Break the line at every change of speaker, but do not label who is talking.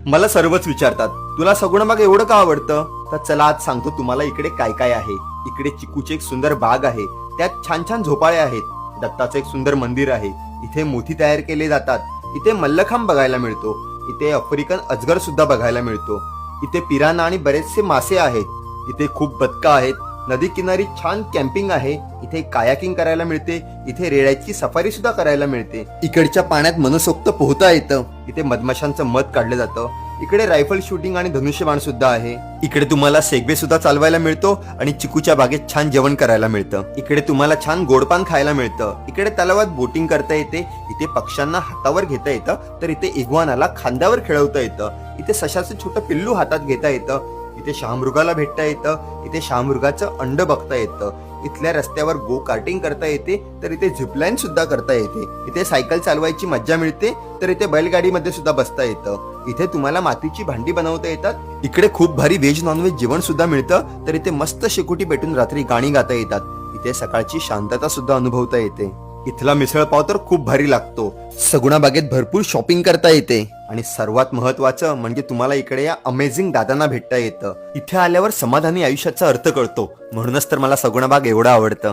मला सर्वच विचारतात, तुला सगुणाबाग एवढं का आवडतं? तर चला आज सांगतो तुम्हाला इकडे काय काय आहे. इकडे चिकूची एक सुंदर बाग आहे, त्यात छान छान झोपाळे आहेत. दत्ताचं एक सुंदर मंदिर आहे, इथे मोती तयार केले जातात. इथे मल्लखांब बघायला मिळतो. इथे आफ्रिकन अजगर सुद्धा बघायला मिळतो. इथे पिराना आणि बरेचसे मासे आहेत. इथे खूप बदकं आहेत. नदी किनारी छान कॅम्पिंग आहे. इथे कायाकिंग करायला मिळते. इथे रेड्याची सफारी सुद्धा करायला मिळते. इकडच्या पाण्यात मनसोक्त पोहता येतं. इथे मधमाशांचं मध काढलं जातं. इकडे रायफल शूटिंग आणि धनुष्यबाण सुद्धा आहे. इकडे तुम्हाला सेगवे सुद्धा चालवायला मिळतो आणि चिकूच्या बागेत छान जेवण करायला मिळतं. इकडे तुम्हाला छान गोडपान खायला मिळतं. इकडे तलावात बोटिंग करता येते. इथे पक्ष्यांना हातावर घेता येतं, तर इथे इग्वानाला खांद्यावर खेळवता येतं. इथे सशाचं छोटं पिल्लू हातात घेता येतं. इथे शहामृगाला भेटता येतं. इथे शहामृगाचं अंड बघता येतं. इथल्या रस्त्यावर गो कार्टिंग करता येते, तर इथे झिपलाईन सुद्धा करता येते. इथे सायकल चालवायची मज्जा मिळते, तर इथे बैलगाडीमध्ये सुद्धा बसता येतं. इथे तुम्हाला मातीची भांडी बनवता येतात. इकडे खूप भारी व्हेज नॉनव्हेज जेवण सुद्धा मिळतं, तर इथे मस्त शेकोटी पेटून रात्री गाणी गाता येतात. इथे सकाळची शांतता सुद्धा अनुभवता येते. इथला मिसळपाव तर खूप भारी लागतो. सगुणा बागेत भरपूर शॉपिंग करता येते आणि सर्वात महत्वाचं म्हणजे तुम्हाला इकडे या अमेझिंग दादांना भेटता येतं. इथे आल्यावर समाधानी आयुष्याचा अर्थ कळतो. म्हणूनच तर मला सगुणा बाग एवढं आवडतं.